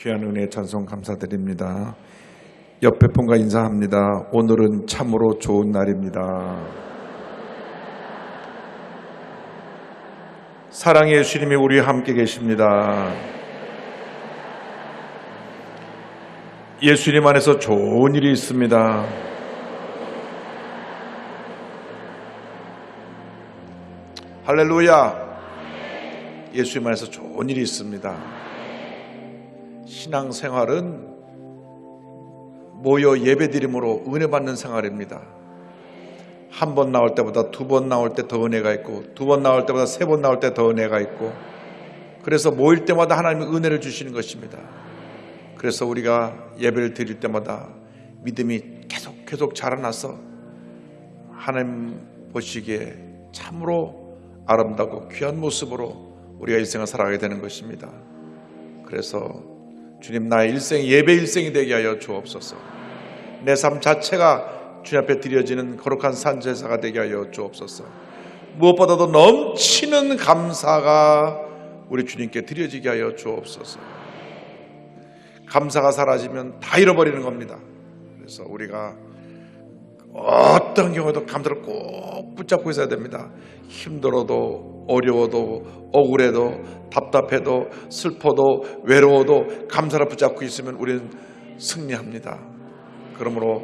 귀한 은혜 찬송 감사드립니다. 옆에 분과 인사합니다. 오늘은 참으로 좋은 날입니다. 사랑의 예수님이 우리와 함께 계십니다. 예수님 안에서 좋은 일이 있습니다. 할렐루야. 예수님 안에서 좋은 일이 있습니다. 신앙생활은 모여 예배드림으로 은혜 받는 생활입니다. 한 번 나올 때보다 두 번 나올 때 더 은혜가 있고, 두 번 나올 때보다 세 번 나올 때 더 은혜가 있고, 그래서 모일 때마다 하나님이 은혜를 주시는 것입니다. 그래서 우리가 예배를 드릴 때마다 믿음이 계속 자라나서 하나님 보시기에 참으로 아름답고 귀한 모습으로 우리가 일생을 살아가게 되는 것입니다. 그래서 주님, 나의 일생이 예배 일생이 되게 하여 주옵소서. 내 삶 자체가 주님 앞에 드려지는 거룩한 산제사가 되게 하여 주옵소서. 무엇보다도 넘치는 감사가 우리 주님께 드려지게 하여 주옵소서. 감사가 사라지면 다 잃어버리는 겁니다. 그래서 우리가 어떤 경우에도 감사를 꼭 붙잡고 있어야 됩니다. 힘들어도 어려워도 억울해도 답답해도 슬퍼도 외로워도 감사를 붙잡고 있으면 우리는 승리합니다. 그러므로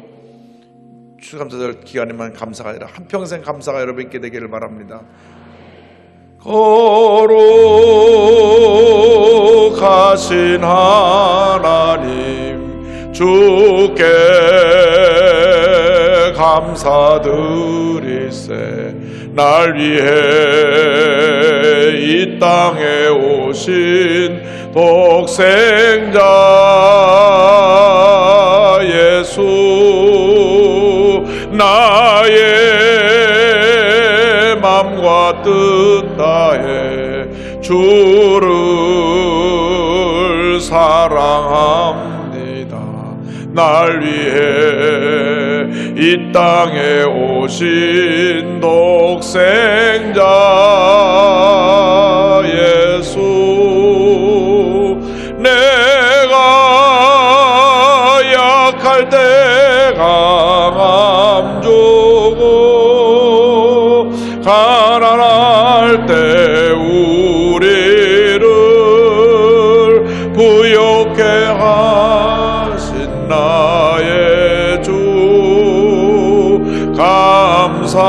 추수감사절 기간에만 감사가 아니라 한평생 감사가 여러분께 되기를 바랍니다. 거룩하신 하나님, 주께 감사드리세. 날 위해 이 땅에 오신 독생자 예수, 나의 맘과 뜻 다해 주를 사랑합니다. 날 위해 이 땅에 오신 독생자 예수, 내가 약할 때 강함 주고 가난할 때 우리를 부욕해 하신 나의 주 감사.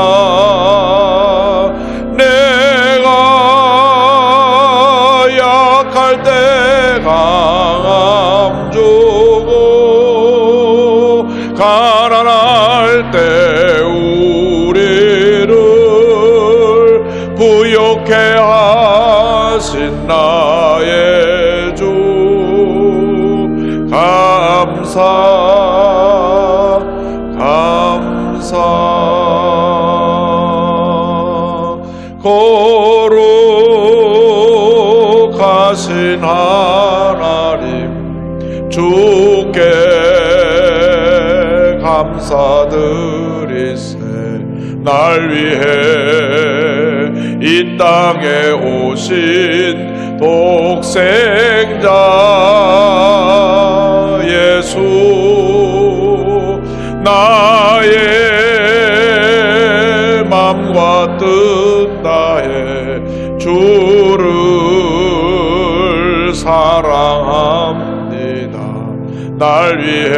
내가 약할 때 강함 주고 가난할 때 우리를 부욕해 하신 나의 주 감사. 거룩하신 하나님, 주께 감사드리세. 날 위해 이 땅에 오신 독생자 예수, 나의 맘과 뜻 다해 주를 사랑합니다. 날 위해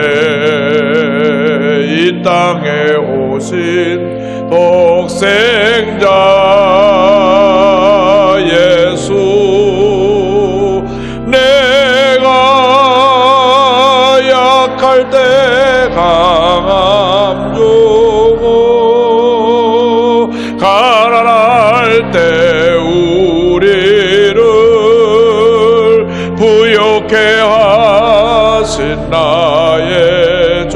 이 땅에 오신 독생자 예수, 내가 약할 때 강함 주고 가난할 때 우리를 부욕해 하신 나의 주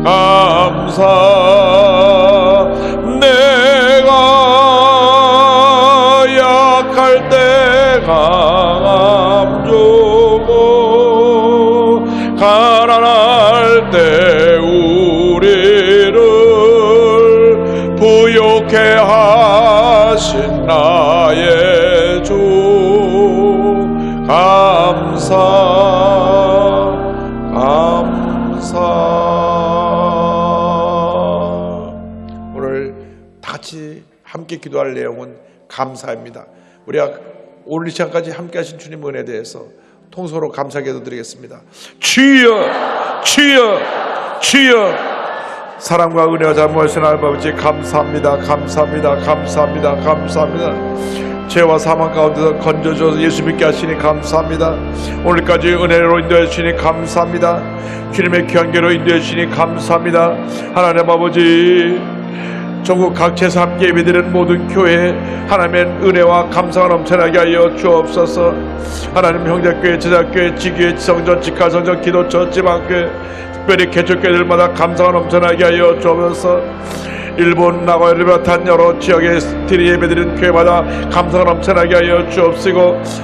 감사. 내가 약할 때 강함 주고 가난할 때 우리를 부욕해 하신 나의 주 감사. 오늘 다 같이 함께 기도할 내용은 감사입니다. 우리가 오늘 이 시간까지 함께 하신 주님 은혜에 대해서 통성으로 감사 기도 드리겠습니다. 주여 주여 주여. 사랑과 은혜와 자비하신 아버지 감사합니다. 감사합니다. 감사합니다. 감사합니다. 죄와 사망 가운데서 건져줘서 예수 믿게 하시니 감사합니다. 오늘까지 은혜로 인도해 주시니 감사합니다. 주님의 귀한 길로 인도해 주시니 감사합니다. 하나님 아버지, 전국 각지에서 함께 예배드리는 모든 교회 하나님의 은혜와 감사가 넘쳐나게 하여 주옵소서. 하나님 형제교회, 제자교회, 지교회, 지성전, 직가성전, 기도처, 지방교회, 특별히 개척교회들마다 감사가 넘쳐나게 하여 주옵소서. 일본, 나고야, 비롯한 여러 지역에 드리 예배드리는 교회마다 감사가 넘쳐나게 하여 주옵시고,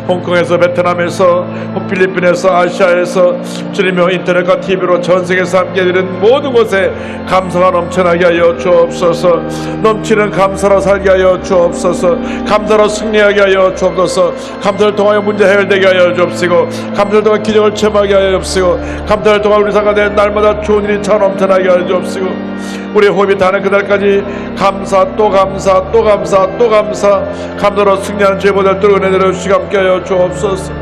홍콩에서, 베트남에서, 필리핀에서, 아시아에서 주님의 인터넷과 TV로 전 세계에서 함께 드리는 모든 곳에 감사가 넘쳐나게 하여 주옵소서. 넘치는 감사로 살게 하여 주옵소서. 감사로 승리하게 하여 주옵소서. 감사를 통하여 문제 해결되게 하여 주옵시고, 감사를 통하여 기적을 체험하게 하여 주옵시고, 감사를 통하여 우리 사가 된 날마다 좋은 일이 차 넘쳐나게 하여 주옵시고, 우리 호흡이 닿는 그날까지 감사 또 감사 또 감사 또 감사, 감사로 승리하는 죄보다 또 은혜대로 주시고 함께하여 주옵소서.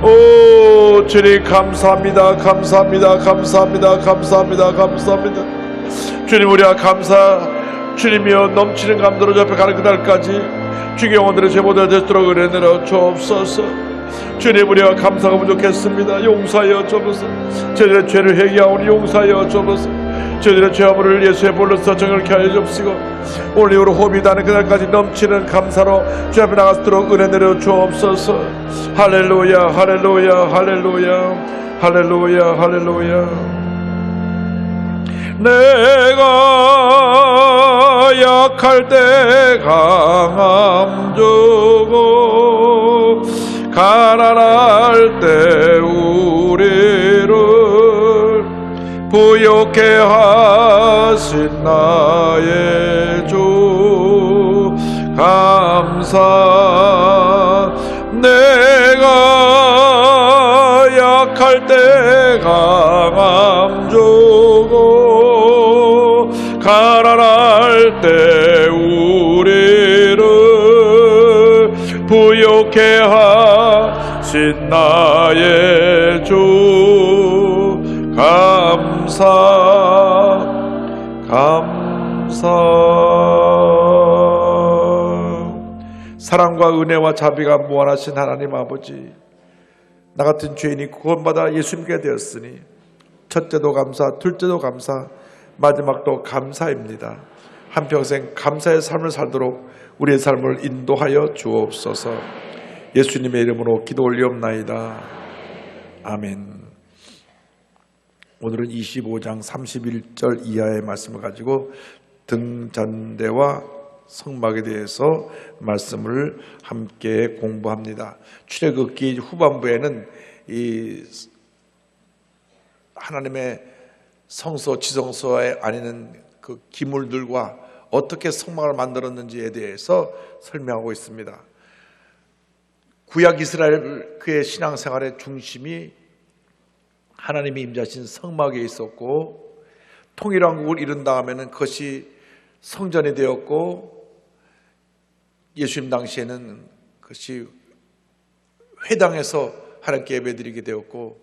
오 주님 감사합니다. 감사합니다. 감사합니다. 감사합니다. 감사합니다. 주님 우리가 감사, 주님이여 넘치는 감사로 주 앞에 가는 그날까지 주의 영혼들의 죄보다 되도록 은혜대로 주옵소서. 주님 우리가 감사가 부족했습니다. 용서하여 주옵소서. 저희들의 죄를 회개하오니 용서하여 주옵소서. 저희들의 죄화물을 예수의 볼로서 정결케 하여 주옵시고, 오늘 이후로 호흡이 닿는 그날까지 넘치는 감사로 주 앞에 나가도록 은혜 내려 주옵소서. 할렐루야 할렐루야 할렐루야 할렐루야 할렐루야. 내가 약할 때 강함 주고 가난할 때 우리를 부욕해 하신 나의 주 감사. 내가 약할 때 강함 주고 가난할 때 우리를 부욕해 하신 나의 주 감사 감사. 사랑과 은혜와 자비가 무한하신 하나님 아버지, 나 같은 죄인이 구원받아 예수 믿게 되었으니 첫째도 감사, 둘째도 감사, 마지막도 감사입니다. 한평생 감사의 삶을 살도록 우리의 삶을 인도하여 주옵소서. 예수님의 이름으로 기도 올리옵나이다. 아멘. 오늘은 25장 31절 이하의 말씀을 가지고 등잔대와 성막에 대해서 말씀을 함께 공부합니다. 출애굽기 후반부에는 이 하나님의 성소, 지성소에 아니는 그 기물들과 어떻게 성막을 만들었는지에 대해서 설명하고 있습니다. 구약 이스라엘 그의 신앙생활의 중심이 하나님이 임재하신 성막에 있었고, 통일왕국을 이룬 다음에는 그것이 성전이 되었고, 예수님 당시에는 그것이 회당에서 하나님께 예배드리게 되었고,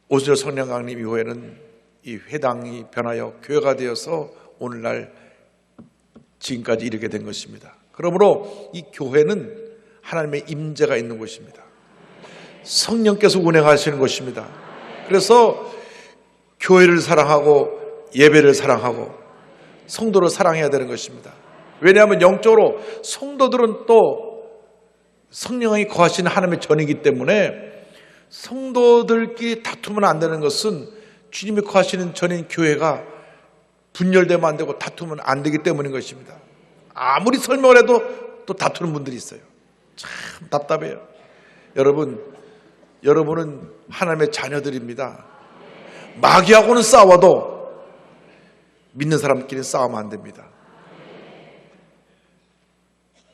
오순절 성령 강림 이후에는 이 회당이 변하여 교회가 되어서 오늘날 지금까지 이르게 된 것입니다. 그러므로 이 교회는 하나님의 임재가 있는 곳입니다. 성령께서 운행하시는 곳입니다. 그래서 교회를 사랑하고 예배를 사랑하고 성도를 사랑해야 되는 것입니다. 왜냐하면 영적으로 성도들은 또 성령이 거하시는 하나님의 전이기 때문에 성도들끼리 다투면 안 되는 것은 주님이 거하시는 전인 교회가 분열되면 안 되고 다투면 안 되기 때문인 것입니다. 아무리 설명을 해도 또 다투는 분들이 있어요. 참 답답해요. 여러분은 하나님의 자녀들입니다. 마귀하고는 싸워도 믿는 사람끼리 싸우면 안 됩니다.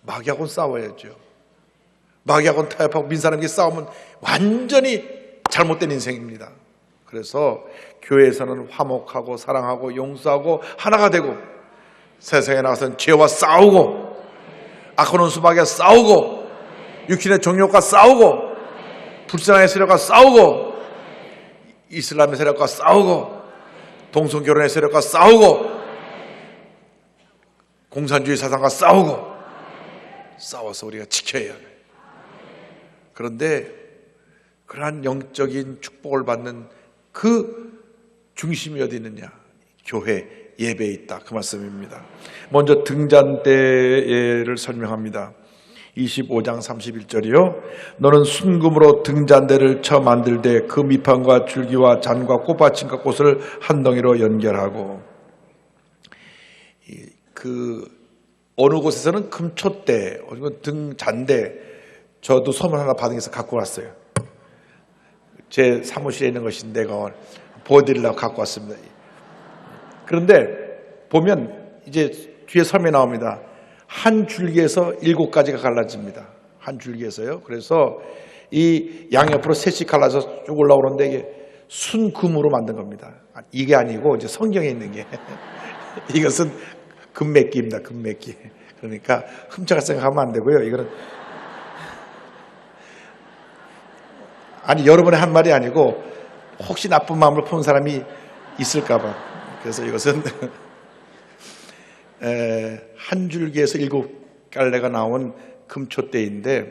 마귀하고는 싸워야죠. 마귀하고는 타협하고 민사람에게 싸우면 완전히 잘못된 인생입니다. 그래서 교회에서는 화목하고 사랑하고 용서하고 하나가 되고, 세상에 나가서는 죄와 싸우고 악한 수박에 싸우고 육신의 정욕과 싸우고 불신앙의 세력과 싸우고 이슬람의 세력과 싸우고 동성결혼의 세력과 싸우고 공산주의 사상과 싸워서 우리가 지켜야 해요. 그런데 그러한 영적인 축복을 받는 그 중심이 어디 있느냐? 교회, 예배에 있다. 그 말씀입니다. 먼저 등잔대를 설명합니다. 25장 31절이요. 너는 순금으로 등잔대를 쳐 만들되 그 밑판과 줄기와 잔과 꽃받침과 꽃을 한 덩이로 연결하고, 어느 곳에서는 금촛대, 등잔대, 저도 선물 하나 받으면서 갖고 왔어요. 제 사무실에 있는 것인데 내가 보여드리려고 갖고 왔습니다. 그런데 보면 이제 뒤에 설명이 나옵니다. 한 줄기에서 7가지가 갈라집니다. 한 줄기에서요. 그래서 이 양옆으로 셋이 갈라져서 쭉 올라오는데 이게 순금으로 만든 겁니다. 이게 아니고 이제 성경에 있는 게 이것은 금메끼입니다. 금메끼. 그러니까 훔쳐갈 생각하면 안 되고요. 이거는 아니 여러분의 한 말이 아니고 혹시 나쁜 마음을 푼 사람이 있을까 봐. 그래서 이것은 한 줄기에서 7갈래가 나온 금촛대인데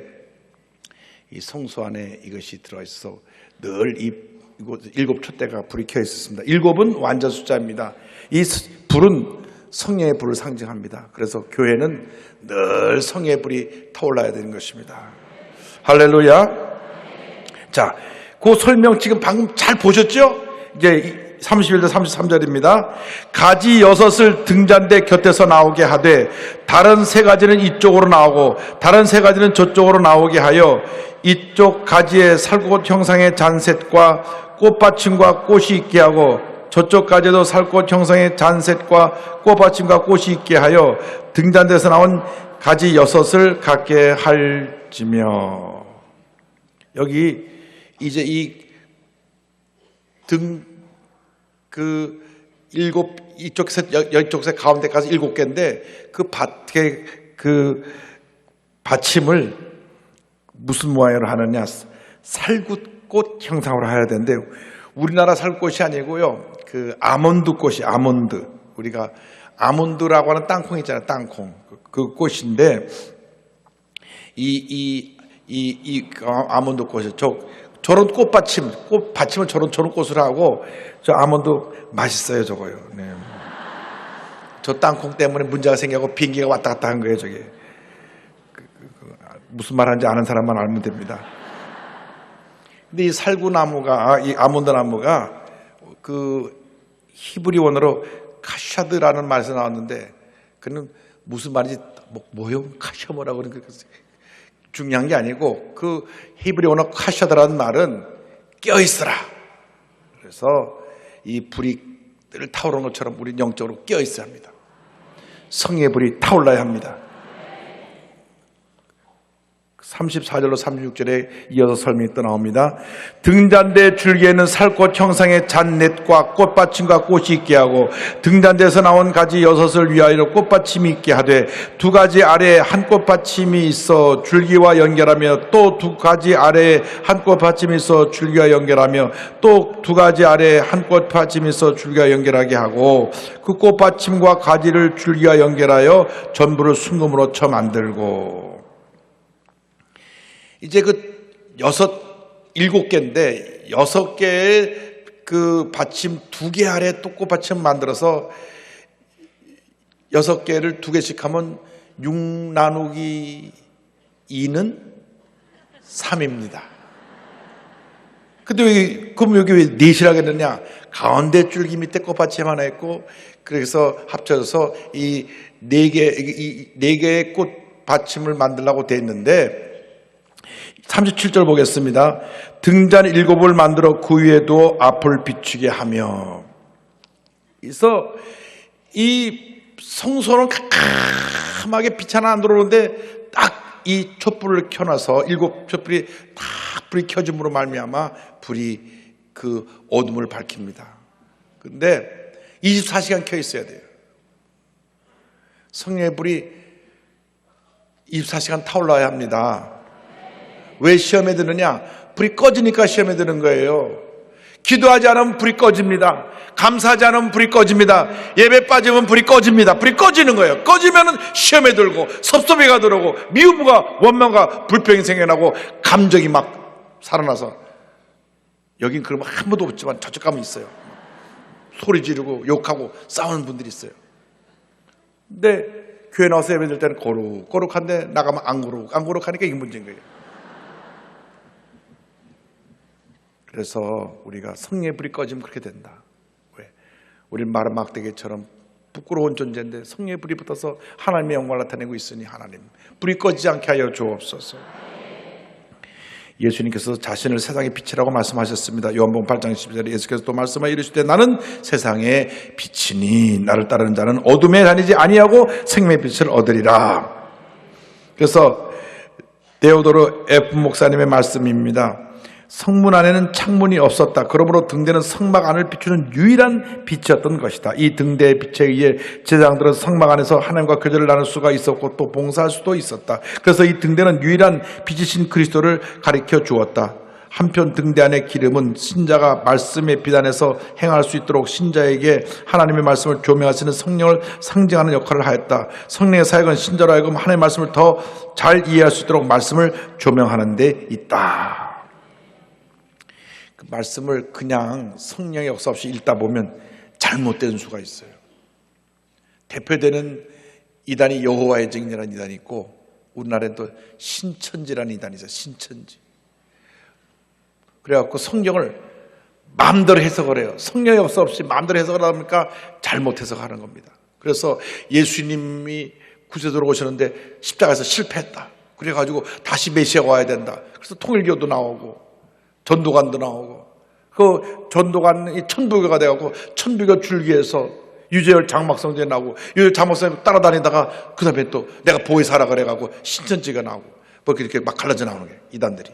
이 성소 안에 이것이 들어있어 늘 이 7촛대가 불이 켜 있었습니다. 7은 완전 숫자입니다. 이 불은 성령의 불을 상징합니다. 그래서 교회는 늘 성령의 불이 타올라야 되는 것입니다. 할렐루야. 자, 그 설명 지금 방금 잘 보셨죠? 이제 31절 33절입니다. 가지 6을 등잔대 곁에서 나오게 하되 다른 3가지는 이쪽으로 나오고 다른 3가지는 저쪽으로 나오게 하여 이쪽 가지에 살꽃 형상의 잔셋과 꽃받침과 꽃이 있게 하고 저쪽 가지도 살꽃 형상의 잔셋과 꽃받침과 꽃이 있게 하여 등잔대에서 나온 가지 6을 갖게 할지며. 여기 이제 이쪽 색 가운데까지 7개인데 그 밭에 그 받침을 무슨 모양으로 하느냐? 살구꽃 형상으로 해야 되는데 우리나라 살구꽃이 아니고요. 그 아몬드꽃이 아몬드. 우리가 아몬드라고 하는 땅콩 있잖아요. 땅콩. 그 꽃인데 이 아몬드 꽃이 저런 꽃받침을 저런 꽃을 하고, 저 아몬드 맛있어요, 저거요. 네. 저 땅콩 때문에 문제가 생기고 비행기가 왔다 갔다 한 거예요, 저게. 무슨 말 하는지 아는 사람만 알면 됩니다. 근데 이 살구나무가, 이 아몬드 나무가 그 히브리 원어로 카샤드라는 말에서 나왔는데, 그는 무슨 말인지, 뭐요? 카샤모라고 그러는 거 중요한 게 아니고 그 히브리 언어 카샤드라는 말은 껴있어라. 그래서 이 불이 늘 타오르는 것처럼 우리 영적으로 껴있어야 합니다. 성의 불이 타올라야 합니다. 34절로 36절에 이어서 설명이 또 나옵니다. 등잔대 줄기에는 살꽃 형상의 잔넷과 꽃받침과 꽃이 있게 하고 등잔대에서 나온 가지 6을 위하여 꽃받침이 있게 하되 2가지 아래에 한 꽃받침이 있어 줄기와 연결하며 또 2가지 아래에 한 꽃받침이 있어 줄기와 연결하며 또 2가지 아래에 한 꽃받침이 있어 줄기와 연결하게 하고 그 꽃받침과 가지를 줄기와 연결하여 전부를 순금으로 쳐 만들고. 이제 그 7개인데 6개의 그 받침 2개 아래 또 꽃받침 만들어서 6개를 2개씩 하면 6 나누기 2는 3입니다. 근데 그럼 여기 왜 4시라고 했느냐? 가운데 줄기 밑에 꽃받침 하나 있고 그래서 합쳐져서 이 4개의 꽃받침을 만들려고 돼 있는데 37절 보겠습니다. 등잔 7을 만들어 그 위에도 앞을 비추게 하며. 그래서 이 성소는 캄캄하게 빛 하나 안 들어오는데 딱 이 촛불을 켜놔서 7 촛불이 다 불이 켜짐으로 말미암아 불이 그 어둠을 밝힙니다. 근데 24시간 켜 있어야 돼요. 성령의 불이 24시간 타올라야 합니다. 왜 시험에 드느냐? 불이 꺼지니까 시험에 드는 거예요. 기도하지 않으면 불이 꺼집니다. 감사하지 않으면 불이 꺼집니다. 예배 빠지면 불이 꺼집니다. 불이 꺼지는 거예요. 꺼지면 시험에 들고 섭섭해가 들어오고 미움과 원망과 불평이 생겨나고 감정이 막 살아나서, 여긴 그러면 한 번도 없지만 저쪽 가면 있어요. 소리 지르고 욕하고 싸우는 분들이 있어요. 근데 교회 나와서 예배 드릴 때는 거룩한데 나가면 안 거룩하니까 이게 문제인 거예요. 그래서 우리가 성령의 불이 꺼지면 그렇게 된다. 왜? 우리는 마른 막대기처럼 부끄러운 존재인데 성령의 불이 붙어서 하나님의 영광을 나타내고 있으니 하나님 불이 꺼지지 않게 하여 주옵소서. 예수님께서 자신을 세상의 빛이라고 말씀하셨습니다. 요한복음 8장 12절에 예수께서 또 말씀하여 이르시되 나는 세상의 빛이니 나를 따르는 자는 어둠에 다니지 아니하고 생명의 빛을 얻으리라. 그래서 데오도르 F 목사님의 말씀입니다. 성문 안에는 창문이 없었다. 그러므로 등대는 성막 안을 비추는 유일한 빛이었던 것이다. 이 등대의 빛에 의해 제사장들은 성막 안에서 하나님과 교제를 나눌 수가 있었고 또 봉사할 수도 있었다. 그래서 이 등대는 유일한 빛이신 그리스도를 가리켜 주었다. 한편 등대 안의 기름은 신자가 말씀의 빛 안에서 행할 수 있도록 신자에게 하나님의 말씀을 조명하시는 성령을 상징하는 역할을 하였다. 성령의 사역은 신자로 하여금 하나님의 말씀을 더 잘 이해할 수 있도록 말씀을 조명하는 데 있다. 말씀을 그냥 성령의 역사 없이 읽다 보면 잘못된 수가 있어요. 대표되는 이단이 여호와의 증인이라는 이단이 있고 우리나라에는 또 신천지라는 이단이 있어요. 신천지. 그래갖고 성경을 마음대로 해석을 해요. 성령의 역사 없이 마음대로 해석을 하니까 잘못 해석하는 겁니다. 그래서 예수님이 구세주로 오셨는데 십자가에서 실패했다. 그래가지고 다시 메시아가 와야 된다. 그래서 통일교도 나오고 전도관도 나오고 그 전도관이 천부교가 돼갖고 천부교 줄기에서 유재열 장막성제 나오고 유재열 장막성제 따라다니다가 그 다음에 또 내가 보혜사라 그래갖고 신천지가 나오고 뭐 이렇게 막 갈라져 나오는 게 이단들이.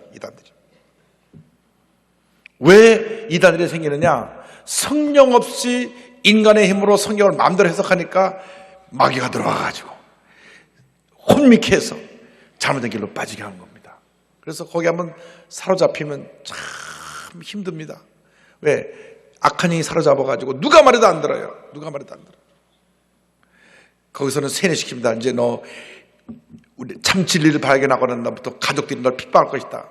왜 이단들이 생기느냐? 성령 없이 인간의 힘으로 성경을 마음대로 해석하니까 마귀가 들어와가지고 혼미케 해서 잘못된 길로 빠지게 하는 겁니다. 그래서 거기 한번 사로잡히면 참 힘듭니다. 왜? 악한 영이 사로잡아가지고 누가 말해도 안 들어요. 거기서는 세뇌시킵니다. 이제 너 참 진리를 발견하고 난 다음부터 가족들이 널 핍박할 것이다.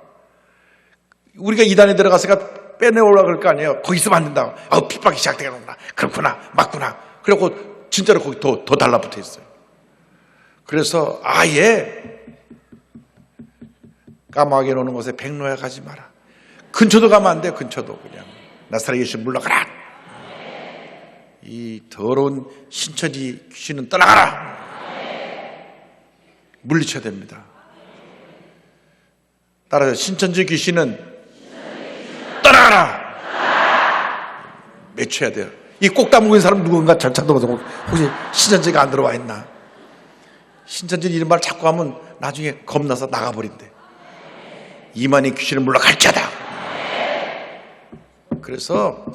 우리가 이단에 들어가서가 빼내오려고 그럴 거 아니에요. 거기 있으면 안 된다. 핍박이 시작되겠구나. 그렇구나. 맞구나. 그리고 진짜로 거기 더 달라붙어 있어요. 그래서 아예 까마귀 노는 곳에 백로야 가지 마라. 근처도 가면 안 돼. 근처도 그냥 나사렛 예수 물러가라. 이 더러운 신천지 귀신은 떠나가라. 물리쳐야 됩니다. 따라서 신천지 귀신은 떠나가라. 외쳐야 돼요. 이 꼭 다무고 있는 사람 누군가 절차도 보고 혹시 신천지가 안 들어와 있나? 신천지 이런 말 자꾸 하면 나중에 겁나서 나가버린대. 이만희 귀신을 물러갈지어다. 그래서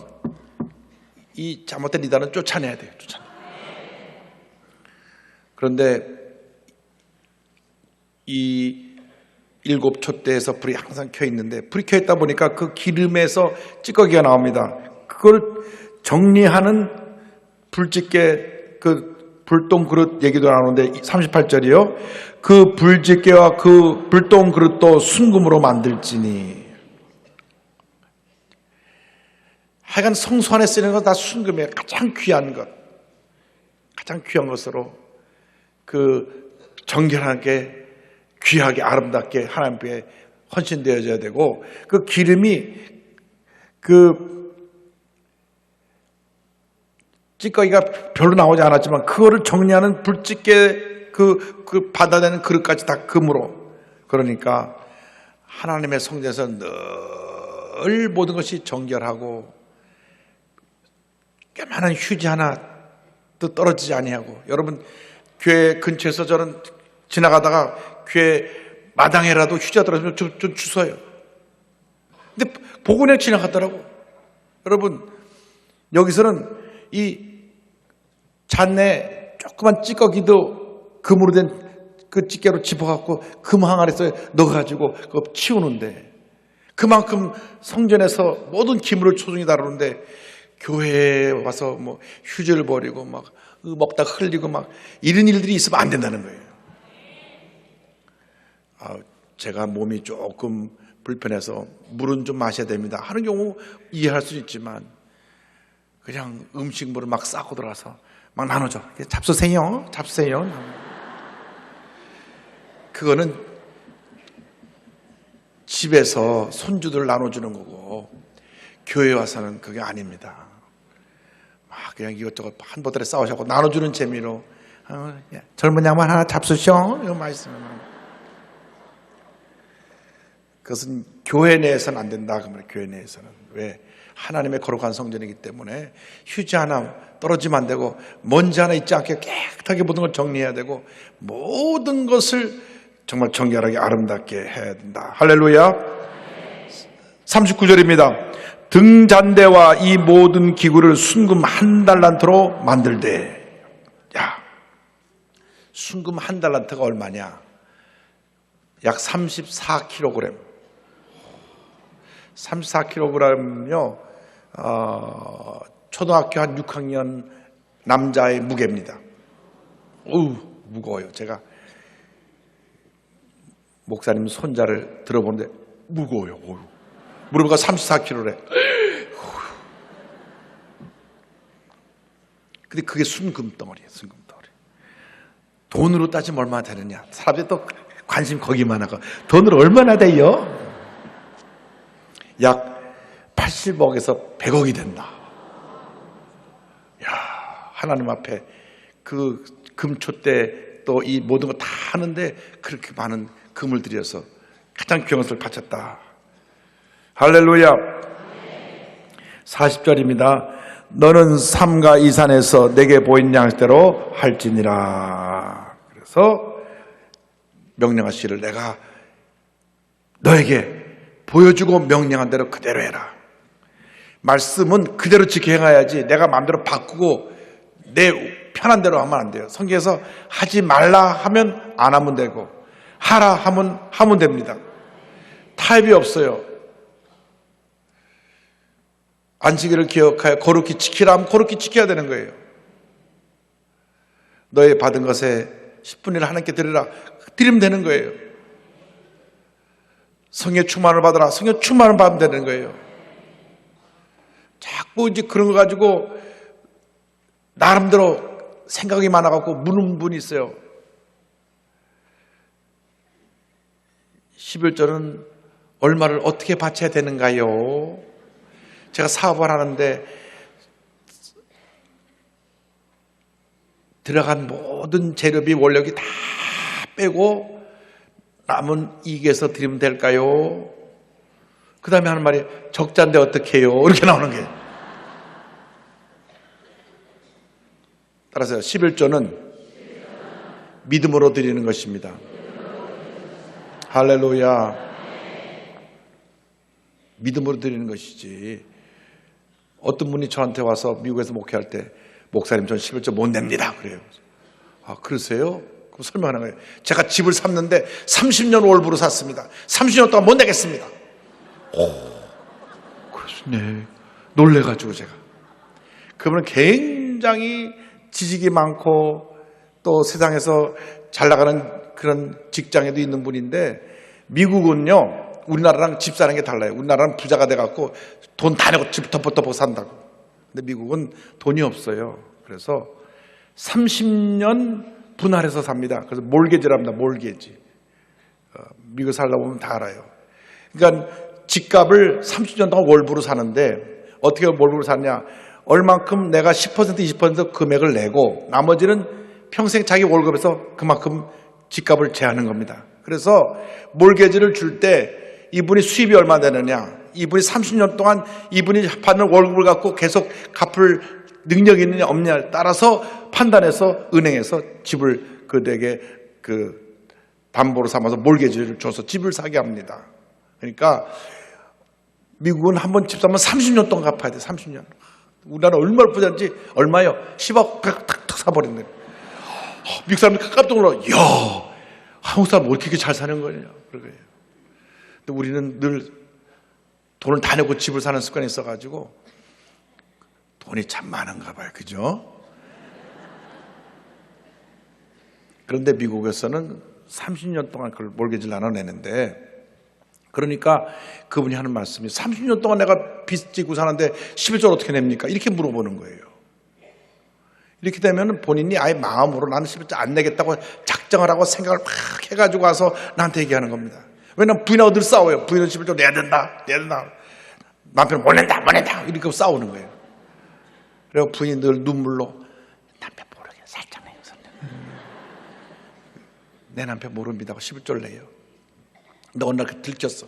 이 잘못된 이단은 쫓아내야 돼요. 그런데 이 7 촛대에서 불이 항상 켜 있는데 불이 켜 있다 보니까 그 기름에서 찌꺼기가 나옵니다. 그걸 정리하는 불집게 그 불똥 그릇 얘기도 나오는데 38절이요. 그 불집게와 그 불똥 그릇도 순금으로 만들지니. 하여간 성소 안에 쓰는 건 다 순금이에요. 가장 귀한 것. 가장 귀한 것으로 그 정결하게 귀하게 아름답게 하나님께 헌신되어져야 되고 그 기름이 그 찌꺼기가 별로 나오지 않았지만 그거를 정리하는 불집게 그 받아내는 그릇까지 다 금으로. 그러니까 하나님의 성전에서 늘 모든 것이 정결하고 꽤만한 휴지 하나도 떨어지지 아니하고. 여러분 교회 근처에서 저는 지나가다가 교회 마당에라도 휴지가 떨어지면 좀 주워요. 근데 복은에 지나갔더라고. 여러분, 여기서는 이 잔내 조그만 찌꺼기도 금으로 된 그 찌개로 집어갖고 금 항아리에 넣어가지고 그거 치우는데, 그만큼 성전에서 모든 기물을 초중히 다루는데 교회에 와서 뭐 휴지를 버리고 막 먹다 흘리고 막 이런 일들이 있으면 안 된다는 거예요. 제가 몸이 조금 불편해서 물은 좀 마셔야 됩니다 하는 경우 이해할 수 있지만, 그냥 음식물을 막 싸고 들어가서 막 나눠줘. 잡수세요. 그거는 집에서 손주들 나눠주는 거고, 교회 와서는 그게 아닙니다. 막 그냥 이것저것 한 보따리 싸우자고 나눠주는 재미로 젊은 양반 하나 잡수셔 이런 말씀을. 그것은 교회 내에서는 안 된다 그 말이에요. 교회 내에서는. 왜? 하나님의 거룩한 성전이기 때문에 휴지 하나 떨어지면 안 되고, 먼지 하나 있지 않게 깨끗하게 모든 걸 정리해야 되고, 모든 것을 정말 정결하게 아름답게 해야 된다. 할렐루야. 39절입니다. 등잔대와 이 모든 기구를 순금 1달란트로 만들되. 야, 순금 1달란트가 얼마냐? 약 34kg. 34kg은요, 초등학교 한 6학년 남자의 무게입니다. 어우, 무거워요. 제가 목사님 손자를 들어보는데 무거워요. 무릎가 34kg래. 근데 그게 순금덩어리예요. 순금덩어리. 돈으로 따지면 얼마나 되느냐? 사람들이 또 관심 거기만 하고, 돈으로 얼마나 돼요? 약 80억에서 100억이 된다. 야, 하나님 앞에 그 금초대 또 이 모든 거 다 하는데 그렇게 많은 금을 들여서 가장 귀한 것을 바쳤다. 할렐루야. 40절입니다. 너는 삼가 이 산에서 내게 보인 양식대로 할지니라. 그래서 명령하시기를 내가 너에게 보여주고 명령한 대로 그대로 해라. 말씀은 그대로 지켜 행해야지 내가 마음대로 바꾸고 내 편한 대로 하면 안 돼요. 성경에서 하지 말라 하면 안 하면 되고, 하라 하면 됩니다. 타협이 없어요. 안식일을 기억하여 거룩히 지키라 하면 거룩히 지켜야 되는 거예요. 너의 받은 것에 10분의 1 하나님께 드리라. 드리면 되는 거예요. 성의 충만을 받으라. 성의 충만을 받으면 되는 거예요. 자꾸 이제 그런 거 가지고 나름대로 생각이 많아갖고 묻는 분이 있어요. 11절은 얼마를 어떻게 바쳐야 되는가요? 제가 사업을 하는데 들어간 모든 재료비 원료비 다 빼고 남은 이익에서 드리면 될까요? 그 다음에 하는 말이 적자인데 어떻게 해요? 이렇게 나오는 거예요. 따라서 11조는 믿음으로 드리는 것입니다. 할렐루야. 믿음으로 드리는 것이지. 어떤 분이 저한테 와서 미국에서 목회할 때 목사님 전 11조 못 냅니다 그래요. 아 그러세요? 그럼 설명하는 거예요. 제가 집을 샀는데 30년 월부로 샀습니다. 30년 동안 못 내겠습니다. 그렇네. 놀래가지고 제가. 그분은 굉장히 지식이 많고 또 세상에서 잘 나가는 그런 직장에도 있는 분인데, 미국은요 우리나라랑 집 사는 게 달라요. 우리나라는 부자가 돼갖고 돈 다 내고 집 덮어덮어 산다고. 근데 미국은 돈이 없어요. 그래서 30년 분할해서 삽니다. 그래서 몰개지를 합니다. 몰개지. 미국 살다 보면 다 알아요. 그러니까 집값을 30년 동안 월부로 사는데 어떻게 월부로 사냐? 얼만큼 내가 10% 20% 금액을 내고 나머지는 평생 자기 월급에서 그만큼 집값을 제하는 겁니다. 그래서 몰개지를 줄 때 이분이 수입이 얼마 되느냐, 이분이 30년 동안 이분이 받는 월급을 갖고 계속 갚을 능력이 있느냐 없느냐에 따라서 판단해서 은행에서 집을 그에게 담보로 삼아서 몰개지를 줘서 집을 사게 합니다. 그러니까 미국은 한 번 집 사면 30년 동안 갚아야 돼. 30년. 우리나라 얼마나 부자인지 얼마요? 10억 탁탁 사버린대. 미국 사람들 깜짝 놀라. 이야, 한국 사람 왜 이렇게 잘 사는 거냐. 그러고요. 근데 우리는 늘 돈을 다 내고 집을 사는 습관이 있어가지고 돈이 참 많은가 봐요. 그죠? 그런데 미국에서는 30년 동안 그걸 몰개지를 나눠내는데, 그러니까 그분이 하는 말씀이 30년 동안 내가 빚 지고 사는데 11조를 어떻게 냅니까? 이렇게 물어보는 거예요. 이렇게 되면 본인이 아예 마음으로 나는 11조 안 내겠다고 작정을 하고 생각을 막 해가지고 와서 나한테 얘기하는 겁니다. 왜냐면 부인하고 늘 싸워요. 부인은 11조 내야 된다. 남편은 못 낸다. 이렇게 싸우는 거예요. 그리고 부인이 늘 눈물로 남편 모르게 살짝 내요. 내 남편 모릅니다. 11조를 내요. 근데 어느 날 들켰어.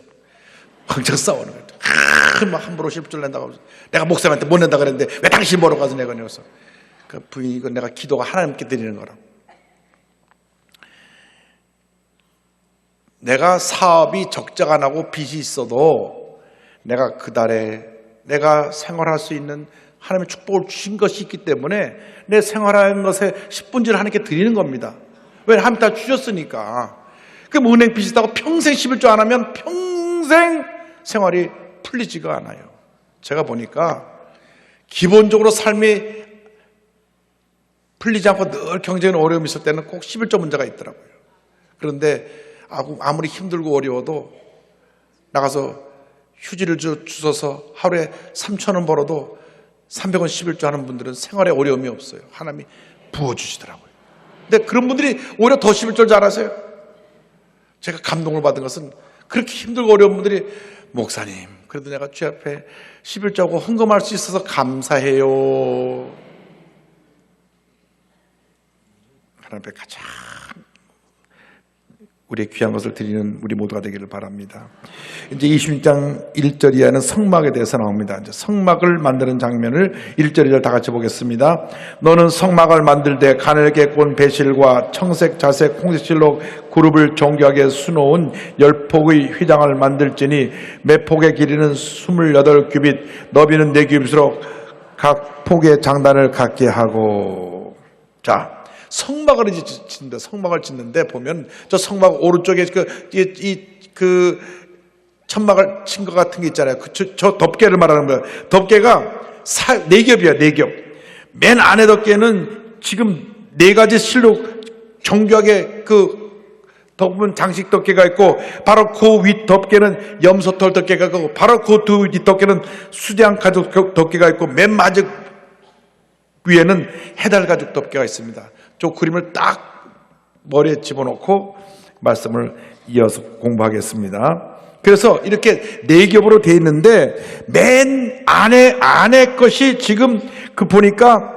왕창 싸우는 거예요. 막 함부로 11조를 낸다고. 내가 목사님한테 못 낸다 그랬는데 왜 당신이 뭐라고 가서 내가 내었어. 그 부인이 이건 내가 기도가 하나님께 드리는 거라고. 내가 사업이 적자가 안 나고 빚이 있어도 내가 그 달에 내가 생활할 수 있는 하나님의 축복을 주신 것이 있기 때문에 내 생활하는 것에 10분지를 하나님께 드리는 겁니다. 왜? 하나님 다 주셨으니까. 그럼 은행 빚이 있다고 평생 11조 안 하면 평생 생활이 풀리지가 않아요. 제가 보니까 기본적으로 삶이 풀리지 않고 늘 경제적인 어려움이 있을 때는 꼭 11조 문제가 있더라고요. 그런데 아무리 힘들고 어려워도 나가서 휴지를 주셔서 하루에 3,000원 벌어도 300원 11조 하는 분들은 생활에 어려움이 없어요. 하나님이 부어주시더라고요. 근데 그런 분들이 오히려 더 11조를 잘하세요. 제가 감동을 받은 것은 그렇게 힘들고 어려운 분들이 목사님, 그래도 내가 주 앞에 11조하고 헌금할 수 있어서 감사해요. 하나님 앞에 가장 우리의 귀한 것을 드리는 우리 모두가 되기를 바랍니다. 이제 26장 1절 이하는 성막에 대해서 나옵니다. 이제 성막을 만드는 장면을 1절 2절 다 같이 보겠습니다. 너는 성막을 만들되 가늘게 꼰 배실과 청색, 자색, 홍색실로 그룹을 정교하게 수놓은 10폭의 휘장을 만들지니 매 폭의 길이는 28규빗, 너비는 4규빗으로 각 폭의 장단을 갖게 하고. 자, 성막을 짓는데, 성막을 짓는데 보면 저 성막 오른쪽에 그 천막을 친 것 같은 게 있잖아요. 저 덮개를 말하는 거예요. 덮개가 4겹이야, 4겹. 맨 안에 덮개는 지금 4가지 실로 정교하게 덮은 장식 덮개가 있고, 바로 그 윗 덮개는 염소털 덮개가 있고, 바로 그 두 윗 덮개는 수대한 가죽 덮개가 있고, 맨 마지막 위에는 해달 가죽 덮개가 있습니다. 저 그림을 딱 머리에 집어넣고 말씀을 이어서 공부하겠습니다. 그래서 이렇게 4겹으로 되어 있는데 맨 안에 것이 지금 보니까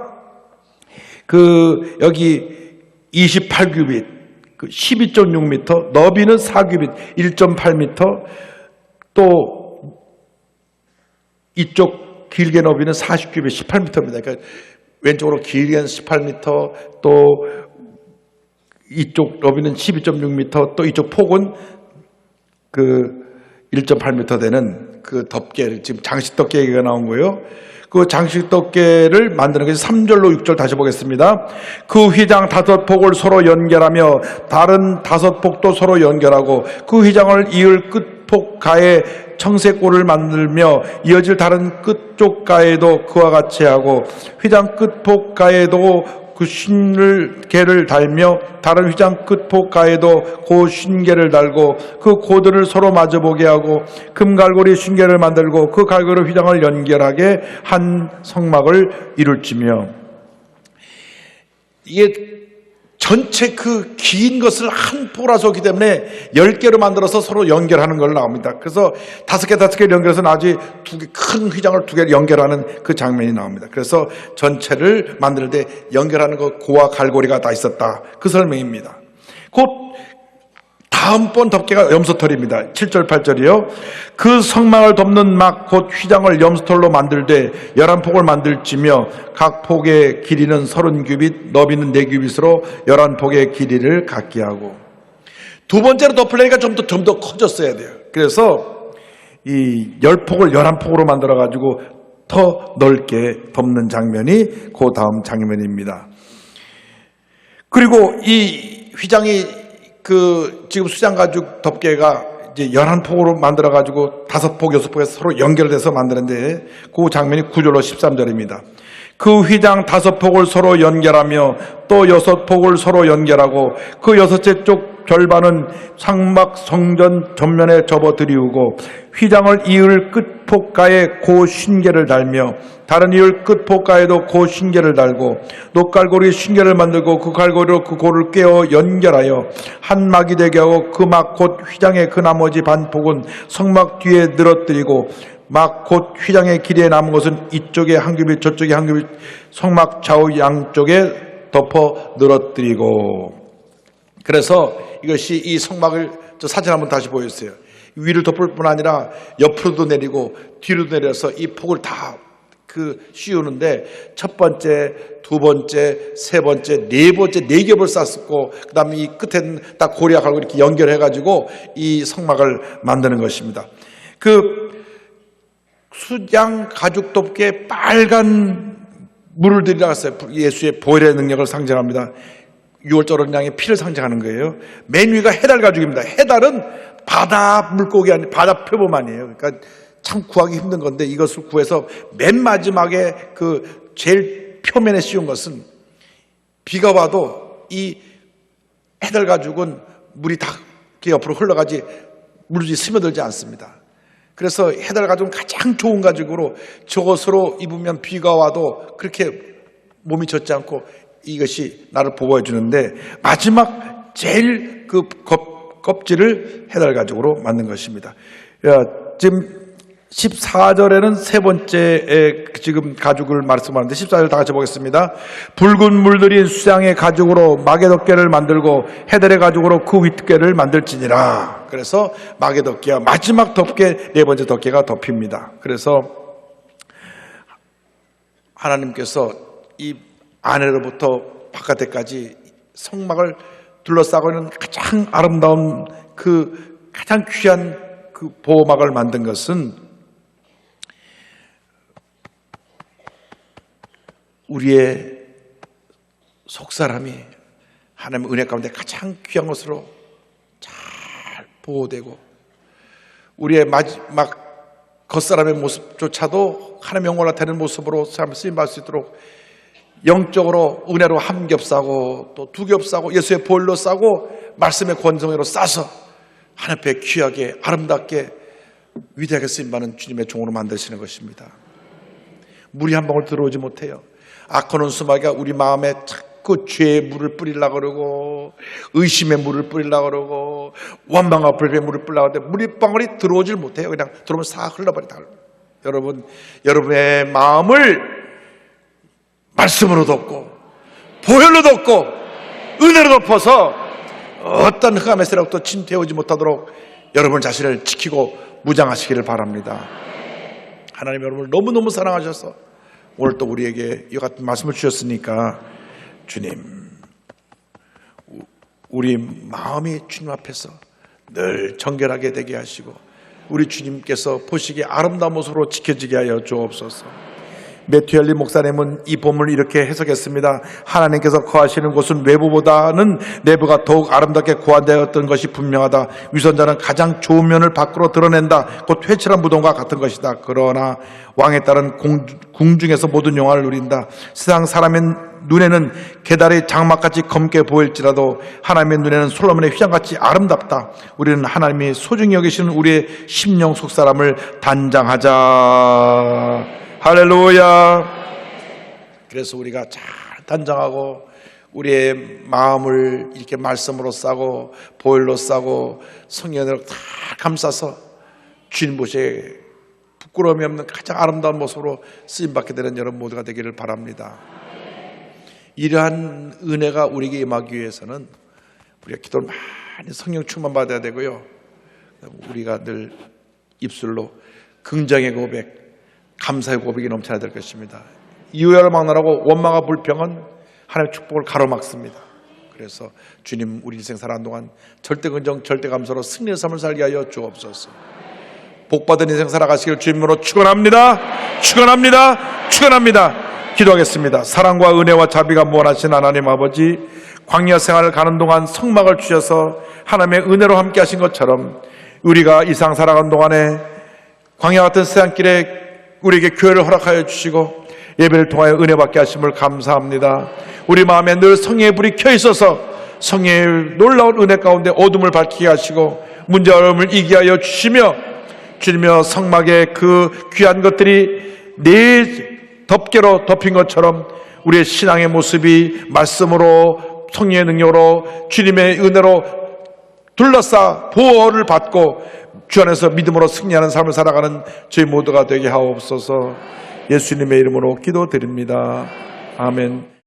여기 28규빗, 12.6m, 너비는 4규빗, 1.8m, 또 이쪽 길게 너비는 40규빗, 18m입니다. 그러니까 왼쪽으로 길게는 18m, 또 이쪽 너비는 12.6m, 또 이쪽 폭은 1.8m 되는 그 덮개를, 지금 장식 덮개가 나온 거예요. 그 장식 덮개를 만드는 것이 3절로 6절 다시 보겠습니다. 그 휘장 5폭을 서로 연결하며 다른 5폭도 서로 연결하고 그 휘장을 이을 끝폭 가에 청색골을 만들며 이어질 다른 끝쪽 가에도 그와 같이 하고 휘장 끝폭 가에도 그 쉰개를 달며 다른 휘장 끝폭 가에도 그 쉰개를 달고 그 고들을 서로 마주보게 하고 금갈고리 쉰개를 만들고 그 갈고리 휘장을 연결하게 한 성막을 이룰지며. 이게 전체 그 긴 것을 한 포라서 기 때문에 10개로 만들어서 서로 연결하는 걸 나옵니다. 그래서 5개 연결해서 나중에 큰 휘장을 2개를 연결하는 그 장면이 나옵니다. 그래서 전체를 만들 때 연결하는 것, 고와 갈고리가 다 있었다. 그 설명입니다. 곧 다음번 덮개가 염소털입니다. 7절 8절이요. 그 성막을 덮는 막 곧 휘장을 염소털로 만들되 11폭을 만들지며 각 폭의 길이는 30규빗, 너비는 4규빗으로 11폭의 길이를 갖게 하고. 두 번째로 덮으려니까 좀 더 커졌어야 돼요. 그래서 이 10폭을 11폭으로 만들어가지고 더 넓게 덮는 장면이 그 다음 장면입니다. 그리고 이 휘장이 지금 수장가죽 덮개가 이제 11폭으로 만들어가지고 5폭, 6폭에서 서로 연결돼서 만드는데 그 장면이 9절로 13절입니다. 그 휘장 5폭을 서로 연결하며 또 6폭을 서로 연결하고 그 6째 쪽 절반은 상막 성전 전면에 접어들이우고 휘장을 이을 끝폭가에 고 신계를 달며 다른 이을 끝폭가에도 고 신계를 달고 녹갈고리 신계를 만들고 그 갈고리로 그 고를 꿰어 연결하여 한 막이 되게 하고 그 막 곧 휘장의 그 나머지 반폭은 성막 뒤에 늘어뜨리고 막 곧 휘장의 길이에 남은 것은 이쪽에 한 규빗 저쪽에 한 규빗 성막 좌우 양쪽에 덮어 늘어뜨리고. 그래서 이것이 이 성막을 저 사진 한번 다시 보여주세요. 위를 덮을 뿐 아니라 옆으로도 내리고 뒤로도 내려서 이 폭을 다 씌우는데 첫 번째, 두 번째, 세 번째, 네 번째 4겹을 쌌었고 그 다음에 이 끝에는 딱 고리와 갈고 이렇게 연결해가지고 이 성막을 만드는 것입니다. 수장 가죽 덮개에 빨간 물을 들이놨어요. 예수의 보혈의 능력을 상징합니다. 6월절 양의 피를 상징하는 거예요. 맨 위가 해달 가죽입니다. 해달은 바다 물고기 아니 바다 표범 아니에요. 그러니까 참 구하기 힘든 건데 이것을 구해서 맨 마지막에 제일 표면에 씌운 것은 비가 와도 이 해달 가죽은 물이 다 옆으로 흘러가지 물이 스며들지 않습니다. 그래서 해달 가죽은 가장 좋은 가죽으로 저것으로 입으면 비가 와도 그렇게 몸이 젖지 않고 이것이 나를 보호해 주는데 마지막 제일 껍질을 해달 가죽으로 만든 것입니다. 지금 14절에는 세 번째 지금 가죽을 말씀하는데 14절 다 같이 보겠습니다. 붉은 물들인 수장의 가죽으로 마개 덮개를 만들고 해달의 가죽으로 그 윗덮개를 만들지니라. 그래서 마개 덮개와 마지막 덮개 네 번째 덮개가 덮입니다. 그래서 하나님께서 이 안에로부터 바깥에까지 성막을 둘러싸고 있는 가장 아름다운 가장 귀한 보호막을 만든 것은 우리의 속사람이 하나님의 은혜 가운데 가장 귀한 것으로 잘 보호되고 우리의 마지막 겉사람의 모습조차도 하나님의 영광을 나타내는 모습으로 쓰임받을 수 있도록 영적으로 은혜로 한 겹 싸고 또 2겹 싸고 예수의 보혈로 싸고 말씀의 권성으로 싸서 하나님 앞에 귀하게 아름답게 위대하게 쓰임받는 주님의 종으로 만드시는 것입니다. 물이 한 방울 들어오지 못해요. 악한 수마귀가 우리 마음에 자꾸 죄의 물을 뿌리려고 그러고 의심의 물을 뿌리려고 그러고 원망과 불평의 물을 뿌리려고 하는데 물이 방울이 들어오질 못해요. 그냥 들어오면 싹 흘러버리다. 여러분, 여러분의 마음을 말씀으로 덮고 보혈로 덮고 은혜로 덮어서 어떤 흑암의 세력도 침투해오지 못하도록 여러분 자신을 지키고 무장하시기를 바랍니다. 하나님 여러분을 너무너무 사랑하셔서 오늘 또 우리에게 이 같은 말씀을 주셨으니까 주님, 우리 마음이 주님 앞에서 늘 정결하게 되게 하시고 우리 주님께서 보시기에 아름다운 모습으로 지켜지게 하여 주옵소서. 매튜 헬리 목사님은 이 본문을 이렇게 해석했습니다. 하나님께서 거하시는 곳은 외부보다는 내부가 더욱 아름답게 고안되었던 것이 분명하다. 위선자는 가장 좋은 면을 밖으로 드러낸다. 곧 회칠한 무덤과 같은 것이다. 그러나 왕에 따른 궁중에서 모든 영화를 누린다. 세상 사람의 눈에는 계달의 장막같이 검게 보일지라도 하나님의 눈에는 솔로몬의 휘장같이 아름답다. 우리는 하나님이 소중히 여기시는 우리의 심령 속사람을 단장하자. 할렐루야. 그래서 우리가 잘 단장하고 우리의 마음을 이렇게 말씀으로 싸고 보혈로 싸고 성령으로 다 감싸서 주님 보시에 부끄러움이 없는 가장 아름다운 모습으로 쓰임받게 되는 여러분 모두가 되기를 바랍니다. 이러한 은혜가 우리에게 임하기 위해서는 우리가 기도를 많이 성령 충만 받아야 되고요. 우리가 늘 입술로 긍정의 고백, 감사의 고백이 넘쳐야 될 것입니다. 이유야를 막론하고 원망과 불평은 하나님의 축복을 가로막습니다. 그래서 주님 우리 인생 살아가는 동안 절대 긍정 절대 감사로 승리의 삶을 살게 하여 주옵소서. 복받은 인생 살아가시길 주님으로 축원합니다. 축원합니다. 축원합니다. 기도하겠습니다. 사랑과 은혜와 자비가 무한하신 하나님 아버지, 광야 생활을 가는 동안 성막을 주셔서 하나님의 은혜로 함께 하신 것처럼 우리가 이 세상 살아가는 동안에 광야 같은 세상길에 우리에게 교회를 허락하여 주시고 예배를 통하여 은혜 받게 하심을 감사합니다. 우리 마음에 늘 성령의 불이 켜 있어서 성령의 놀라운 은혜 가운데 어둠을 밝히게 하시고 문제 어려움을 이기게 하여 주시며, 주님여 성막의 그 귀한 것들이 네 덮개로 덮인 것처럼 우리의 신앙의 모습이 말씀으로 성령의 능력으로 주님의 은혜로 둘러싸 보호를 받고 주 안에서 믿음으로 승리하는 삶을 살아가는 저희 모두가 되게 하옵소서. 예수님의 이름으로 기도드립니다. 아멘.